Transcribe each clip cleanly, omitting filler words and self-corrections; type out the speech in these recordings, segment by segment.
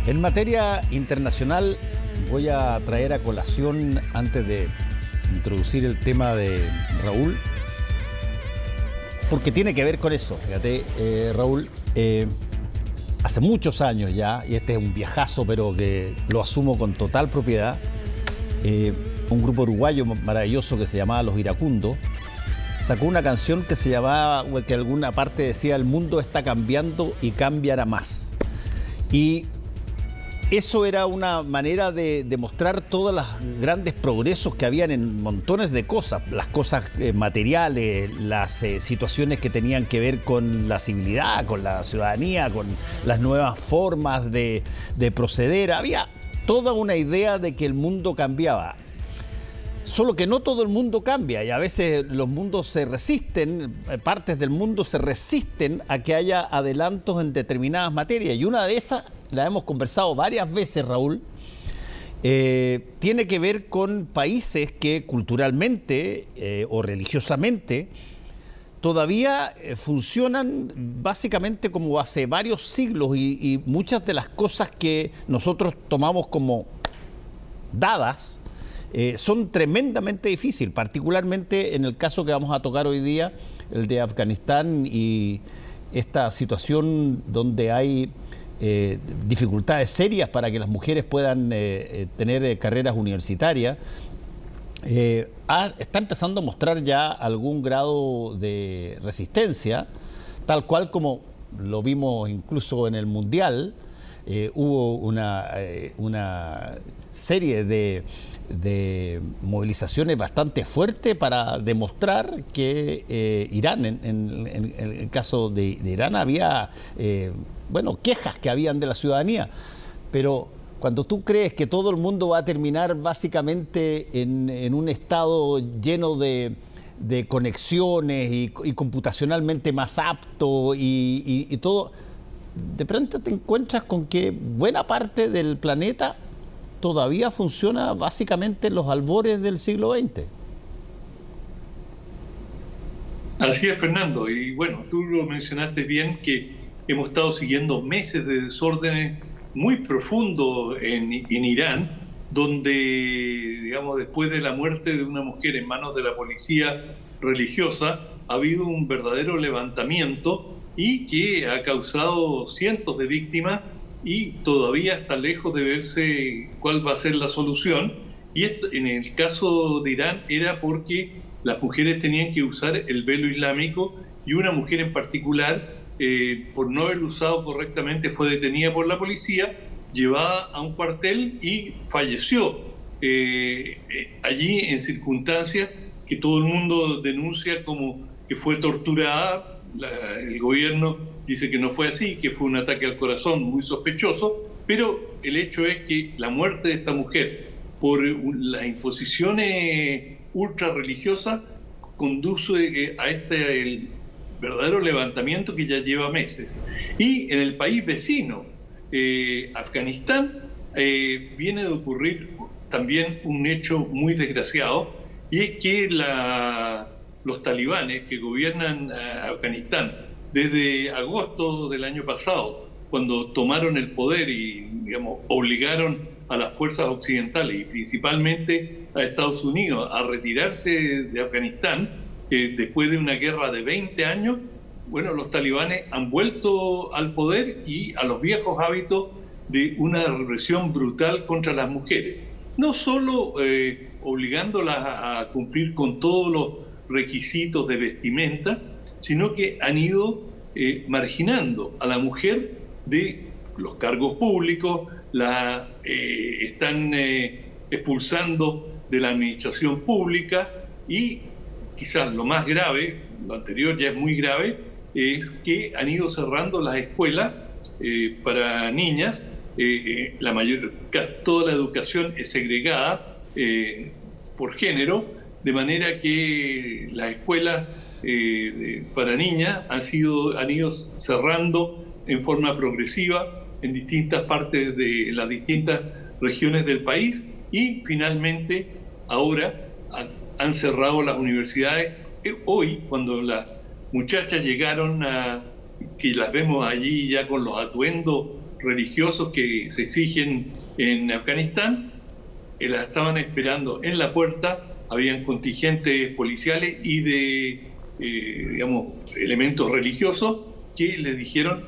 En materia internacional, voy a traer a colación, antes de introducir el tema de Raúl, porque tiene que ver con eso. Fíjate, Raúl, hace muchos años ya, y este es un viajazo, pero que lo asumo con total propiedad, un grupo uruguayo maravilloso que se llamaba Los Iracundos sacó una canción que se llamaba, que alguna parte decía: el mundo está cambiando y cambiará más. Y eso era una manera de demostrar todos los grandes progresos que habían en montones de cosas, las cosas materiales, las situaciones que tenían que ver con la civilidad, con la ciudadanía, con las nuevas formas de proceder. Había toda una idea de que el mundo cambiaba. Solo que no todo el mundo cambia, y a veces los mundos se resisten, partes del mundo se resisten a que haya adelantos en determinadas materias. Y una de esas, la hemos conversado varias veces, Raúl, tiene que ver con países que culturalmente o religiosamente todavía funcionan básicamente como hace varios siglos, y muchas de las cosas que nosotros tomamos como dadas son tremendamente difíciles, particularmente en el caso que vamos a tocar hoy día, el de Afganistán, y esta situación donde hay dificultades serias para que las mujeres puedan tener carreras universitarias. Está empezando a mostrar ya algún grado de resistencia, tal cual como lo vimos incluso en el Mundial. Hubo una serie de movilizaciones bastante fuertes para demostrar que Irán, en el caso de Irán, había quejas que habían de la ciudadanía. Pero cuando tú crees que todo el mundo va a terminar básicamente en un estado lleno de conexiones y computacionalmente más apto y todo, de pronto te encuentras con que buena parte del planeta todavía funciona básicamente en los albores del siglo XX. Así es, Fernando. Y bueno, tú lo mencionaste bien, que hemos estado siguiendo meses de desórdenes muy profundos en Irán, donde, digamos, después de la muerte de una mujer en manos de la policía religiosa, ha habido un verdadero levantamiento y que ha causado cientos de víctimas, y todavía está lejos de verse cuál va a ser la solución. Y esto, en el caso de Irán, era porque las mujeres tenían que usar el velo islámico, y una mujer en particular, por no haberlo usado correctamente, fue detenida por la policía, llevada a un cuartel y falleció allí, en circunstancias que todo el mundo denuncia como que fue torturada. El gobierno dice que no fue así, que fue un ataque al corazón muy sospechoso, pero el hecho es que la muerte de esta mujer por las imposiciones ultra religiosas conduce a el verdadero levantamiento que ya lleva meses. Y en el país vecino, Afganistán, viene de ocurrir también un hecho muy desgraciado, y es que los talibanes que gobiernan Afganistán desde agosto del año pasado, cuando tomaron el poder y, digamos, obligaron a las fuerzas occidentales y principalmente a Estados Unidos a retirarse de Afganistán, después de una guerra de 20 años, bueno, los talibanes han vuelto al poder y a los viejos hábitos de una represión brutal contra las mujeres. No solo obligándolas a cumplir con todos los requisitos de vestimenta, sino que han ido marginando a la mujer de los cargos públicos, la están expulsando de la administración pública, y quizás lo más grave, lo anterior ya es muy grave, es que han ido cerrando las escuelas para niñas. Toda la educación es segregada por género, de manera que las escuelas para niñas han ido cerrando en forma progresiva en distintas partes de las distintas regiones del país, y finalmente ahora han cerrado las universidades. Hoy, cuando las muchachas llegaron a que las vemos allí ya con los atuendos religiosos que se exigen en Afganistán, las estaban esperando en la puerta. Habían contingentes policiales y de, digamos, elementos religiosos que les dijeron: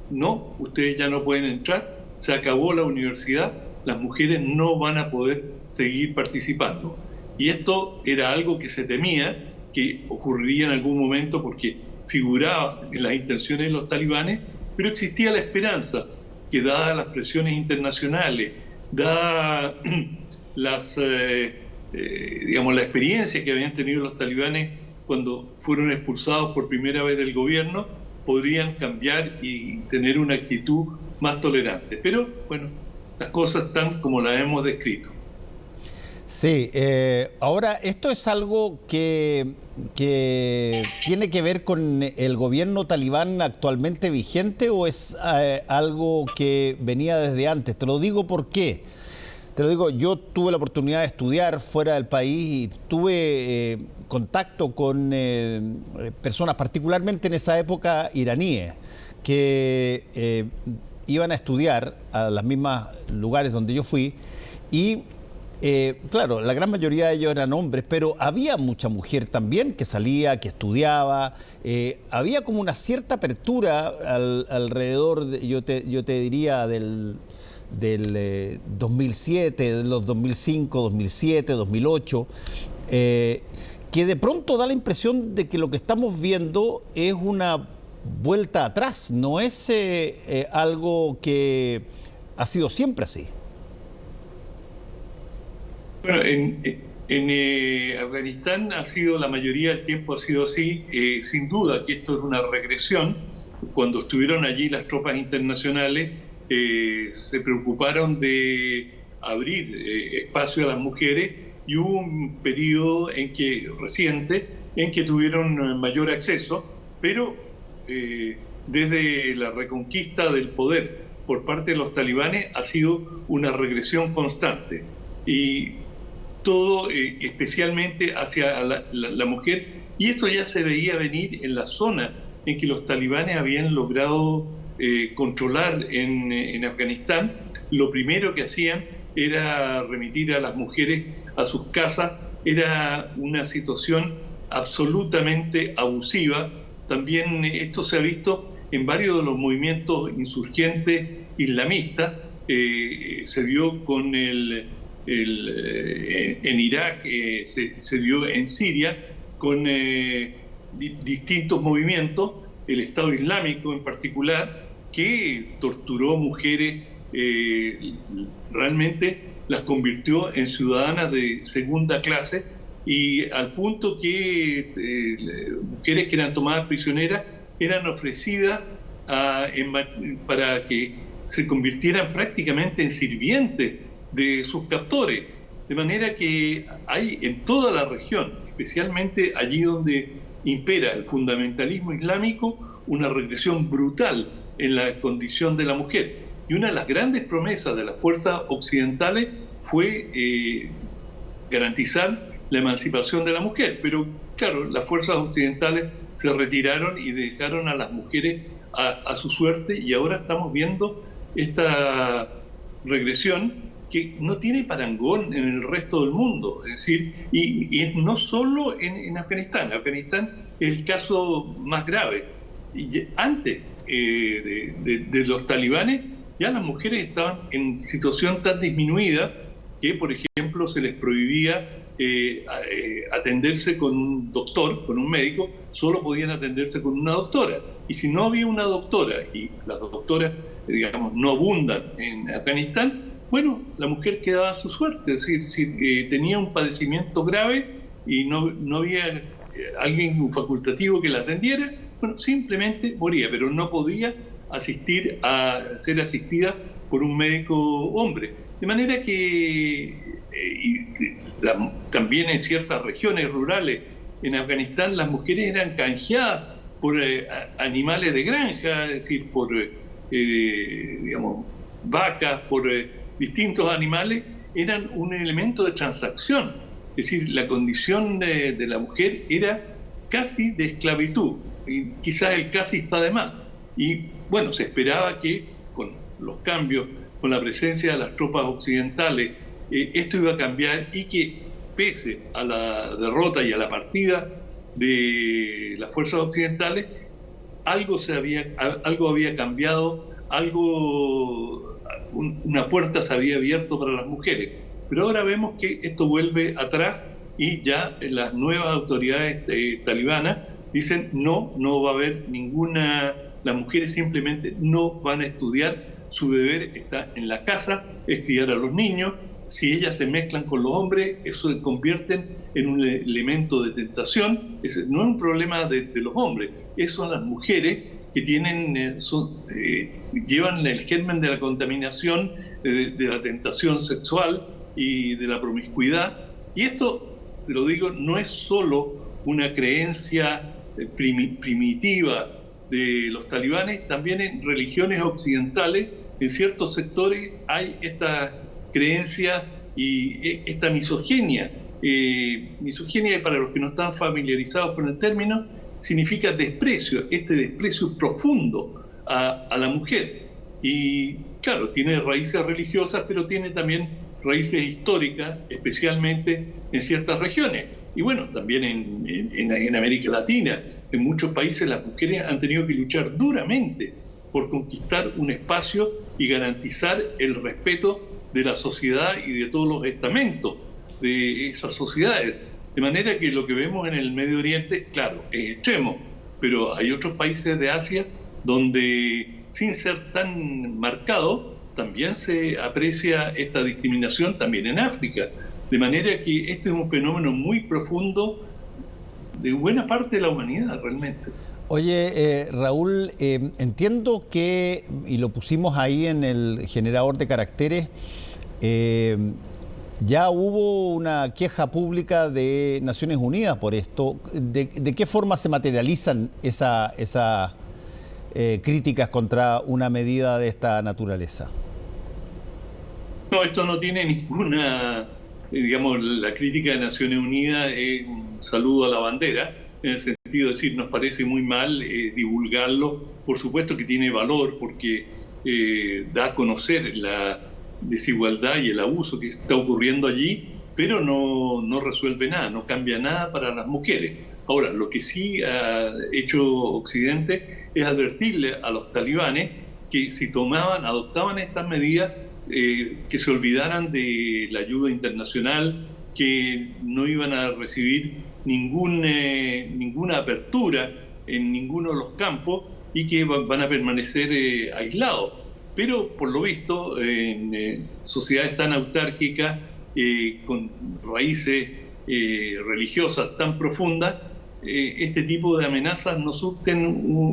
no, ustedes ya no pueden entrar, se acabó la universidad, las mujeres no van a poder seguir participando. Y esto era algo que se temía que ocurriría en algún momento, porque figuraba en las intenciones de los talibanes, pero existía la esperanza que, dadas las presiones internacionales, dada digamos, la experiencia que habían tenido los talibanes cuando fueron expulsados por primera vez del gobierno, podrían cambiar y tener una actitud más tolerante. Pero bueno, las cosas están como las hemos descrito. Sí, ahora, ¿esto es algo que tiene que ver con el gobierno talibán actualmente vigente o es algo que venía desde antes? Te lo digo ¿por qué? Te lo digo, yo tuve la oportunidad de estudiar fuera del país y tuve contacto con personas, particularmente en esa época iraníes, que iban a estudiar a los mismos lugares donde yo fui y claro, la gran mayoría de ellos eran hombres, pero había mucha mujer también que salía, que estudiaba. Había como una cierta apertura alrededor, yo te diría, del 2007, de los 2005, 2007, 2008, que de pronto da la impresión de que lo que estamos viendo es una vuelta atrás, no es algo que ha sido siempre así. Bueno, en Afganistán ha sido, la mayoría del tiempo ha sido así. Sin duda que esto es una regresión. Cuando estuvieron allí las tropas internacionales, se preocuparon de abrir espacio a las mujeres y hubo un periodo reciente en que tuvieron mayor acceso, pero desde la reconquista del poder por parte de los talibanes ha sido una regresión constante. Y todo especialmente hacia la mujer, y esto ya se veía venir en la zona en que los talibanes habían logrado controlar en Afganistán. Lo primero que hacían era remitir a las mujeres a sus casas. Era una situación absolutamente abusiva. También esto se ha visto en varios de los movimientos insurgentes islamistas. Se vio con en Irak, se vio en Siria con distintos movimientos, el Estado Islámico en particular, que torturó mujeres, realmente las convirtió en ciudadanas de segunda clase, y al punto que mujeres que eran tomadas prisioneras eran ofrecidas para que se convirtieran prácticamente en sirvientes de sus captores. De manera que hay en toda la región, especialmente allí donde impera el fundamentalismo islámico, una regresión brutal en la condición de la mujer. Y una de las grandes promesas de las fuerzas occidentales fue garantizar la emancipación de la mujer. Pero claro, las fuerzas occidentales se retiraron y dejaron a las mujeres a su suerte, y ahora estamos viendo esta regresión que no tiene parangón en el resto del mundo. Es decir, y no solo en Afganistán. Afganistán es el caso más grave. Y antes de los talibanes, ya las mujeres estaban en situación tan disminuida que, por ejemplo, se les prohibía atenderse con un doctor, con un médico. Solo podían atenderse con una doctora. Y si no había una doctora, y las doctoras, digamos, no abundan en Afganistán, bueno, la mujer quedaba a su suerte. Es decir, si tenía un padecimiento grave y no había alguien facultativo que la atendiera, bueno, simplemente moría, pero no podía ser asistida por un médico hombre. De manera que también en ciertas regiones rurales en Afganistán las mujeres eran canjeadas por animales de granja, es decir, por digamos, vacas, por distintos animales. Eran un elemento de transacción. Es decir, la condición de la mujer era casi de esclavitud, y quizás el casi está de más. Y bueno, se esperaba que con los cambios, con la presencia de las tropas occidentales, esto iba a cambiar y que pese a la derrota y a la partida de las fuerzas occidentales, algo había cambiado, una puerta se había abierto para las mujeres. Pero ahora vemos que esto vuelve atrás y ya las nuevas autoridades talibanas dicen no va a haber ninguna, las mujeres simplemente no van a estudiar, su deber está en la casa, es criar a los niños. Si ellas se mezclan con los hombres, eso se convierte en un elemento de tentación. Ese no es un problema de los hombres, son las mujeres que tienen, llevan el germen de la contaminación, de la tentación sexual y de la promiscuidad. Y esto, te lo digo, no es solo una creencia primitiva de los talibanes, también en religiones occidentales, en ciertos sectores hay esta creencia y esta misoginia. Misoginia, para los que no están familiarizados con el término, significa desprecio, este desprecio profundo a la mujer. Y claro, tiene raíces religiosas, pero tiene también raíces históricas, especialmente en ciertas regiones. Y bueno, también en América Latina, en muchos países las mujeres han tenido que luchar duramente por conquistar un espacio y garantizar el respeto de la sociedad y de todos los estamentos de esas sociedades. De manera que lo que vemos en el Medio Oriente, claro, es extremo, pero hay otros países de Asia donde, sin ser tan marcado, también se aprecia esta discriminación, también en África. De manera que este es un fenómeno muy profundo de buena parte de la humanidad, realmente. Oye, Raúl, entiendo que, y lo pusimos ahí en el generador de caracteres, ya hubo una queja pública de Naciones Unidas por esto. ¿De qué forma se materializan esas críticas contra una medida de esta naturaleza? No, esto no tiene ninguna, digamos, la crítica de Naciones Unidas es un saludo a la bandera, en el sentido de decir, nos parece muy mal divulgarlo. Por supuesto que tiene valor porque da a conocer la desigualdad y el abuso que está ocurriendo allí, pero no resuelve nada, no cambia nada para las mujeres. Ahora, lo que sí ha hecho Occidente es advertirle a los talibanes que si adoptaban estas medidas, que se olvidaran de la ayuda internacional, que no iban a recibir ninguna apertura en ninguno de los campos y que van a permanecer aislados. Pero por lo visto, en sociedades tan autárquicas, con raíces religiosas tan profundas, este tipo de amenazas no surten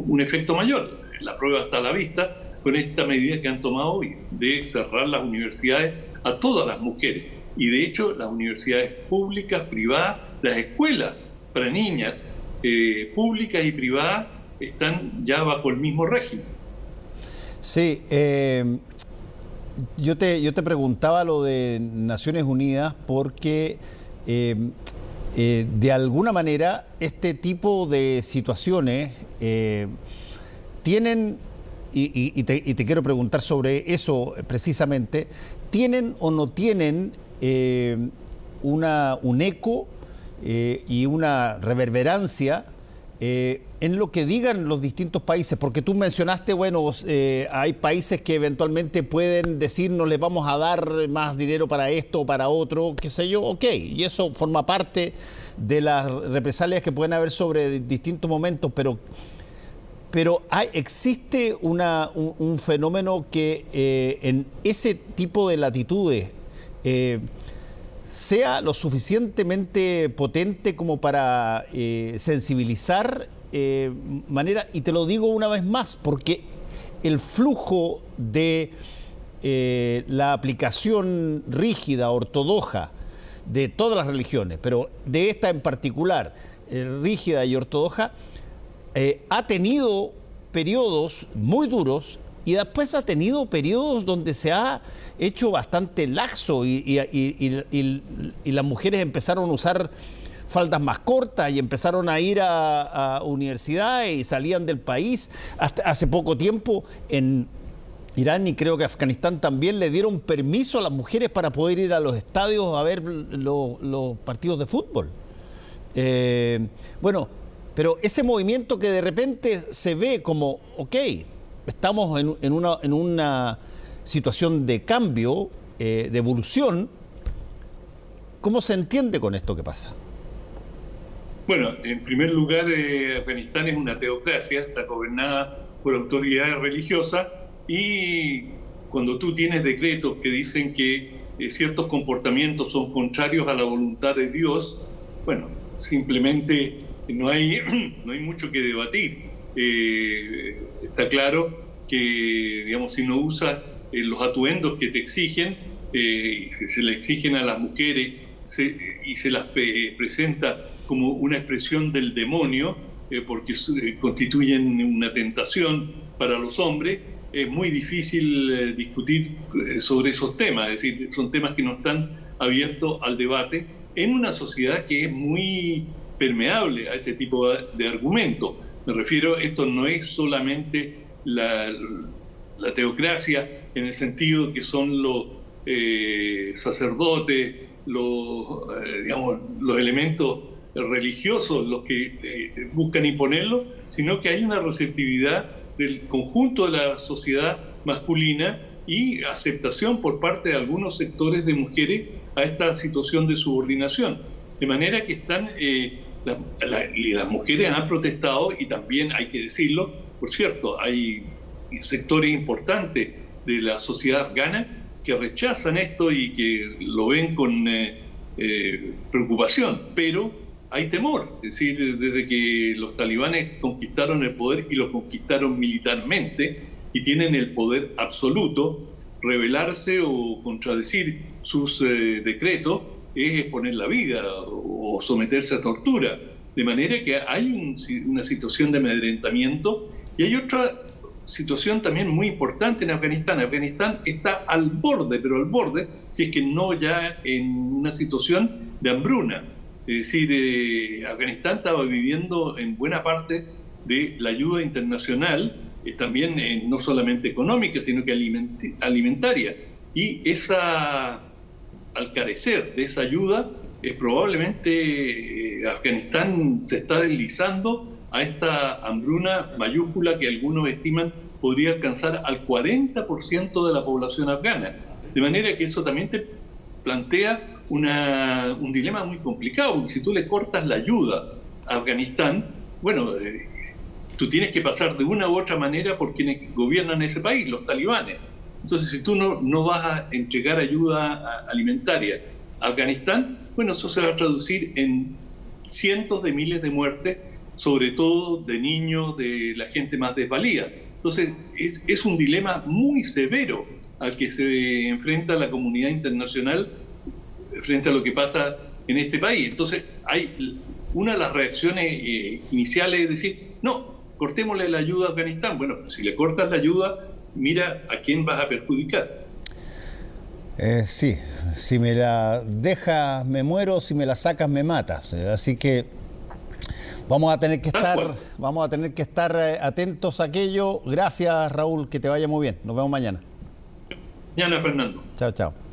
un efecto mayor. La prueba está a la vista con esta medida que han tomado hoy, de cerrar las universidades a todas las mujeres. Y de hecho, las universidades públicas, privadas, las escuelas para niñas públicas y privadas están ya bajo el mismo régimen. Sí, yo te preguntaba lo de Naciones Unidas porque de alguna manera este tipo de situaciones tienen, y te quiero preguntar sobre eso precisamente, ¿tienen o no tienen un eco y una reverberancia en lo que digan los distintos países? Porque tú mencionaste, bueno, hay países que eventualmente pueden decir no les vamos a dar más dinero para esto o para otro, qué sé yo, ok, y eso forma parte de las represalias que pueden haber sobre distintos momentos, pero existe un fenómeno que en ese tipo de latitudes sea lo suficientemente potente como para sensibilizar y te lo digo una vez más, porque el flujo de la aplicación rígida, ortodoxa, de todas las religiones, pero de esta en particular, rígida y ortodoxa, ha tenido periodos muy duros y después ha tenido periodos donde se ha hecho bastante laxo y las mujeres empezaron a usar faldas más cortas y empezaron a ir a universidades y salían del país. Hasta hace poco tiempo en Irán y creo que Afganistán también le dieron permiso a las mujeres para poder ir a los estadios a ver los partidos de fútbol. Bueno, pero ese movimiento que de repente se ve como, ok, estamos en una situación de cambio, de evolución, ¿cómo se entiende con esto que pasa? Bueno, en primer lugar, Afganistán es una teocracia, está gobernada por autoridades religiosas y cuando tú tienes decretos que dicen que ciertos comportamientos son contrarios a la voluntad de Dios, bueno, simplemente no hay mucho que debatir. Está claro que, digamos, si no usas los atuendos que te exigen, se le exigen a las mujeres y se las presenta como una expresión del demonio, porque constituyen una tentación para los hombres, es muy difícil discutir sobre esos temas. Es decir, son temas que no están abiertos al debate en una sociedad que es muy permeable a ese tipo de argumentos. Me refiero, esto no es solamente la teocracia en el sentido que son los sacerdotes, los elementos religiosos los que buscan imponerlo, sino que hay una receptividad del conjunto de la sociedad masculina y aceptación por parte de algunos sectores de mujeres a esta situación de subordinación. De manera que están las mujeres han protestado y también hay que decirlo, por cierto, hay sectores importantes de la sociedad afgana que rechazan esto y que lo ven con preocupación, pero hay temor. Es decir, desde que los talibanes conquistaron el poder y lo conquistaron militarmente y tienen el poder absoluto, rebelarse o contradecir sus decretos es exponer la vida o someterse a tortura. De manera que hay una situación de amedrentamiento y hay otra situación también muy importante en Afganistán. Afganistán está al borde, pero al borde, si es que no ya en una situación de hambruna. Es decir, Afganistán estaba viviendo en buena parte de la ayuda internacional, también no solamente económica, sino que alimentaria. Y al carecer de esa ayuda, probablemente Afganistán se está deslizando a esta hambruna mayúscula que algunos estiman podría alcanzar al 40% de la población afgana. De manera que eso también te plantea un dilema muy complicado. Si tú le cortas la ayuda a Afganistán, bueno, tú tienes que pasar de una u otra manera por quienes gobiernan ese país, los talibanes. Entonces, si tú no vas a entregar ayuda alimentaria a Afganistán, bueno, eso se va a traducir en cientos de miles de muertes, sobre todo de niños, de la gente más desvalida. Entonces, es un dilema muy severo al que se enfrenta la comunidad internacional frente a lo que pasa en este país. Entonces, hay una de las reacciones iniciales es decir, no, cortémosle la ayuda a Afganistán. Bueno, si le cortas la ayuda, mira a quién vas a perjudicar. Sí, si me la dejas me muero, si me la sacas me matas. Así que vamos a tener que estar atentos a aquello. Gracias, Raúl, que te vaya muy bien. Nos vemos mañana. Mañana, Fernando. Chao, chao.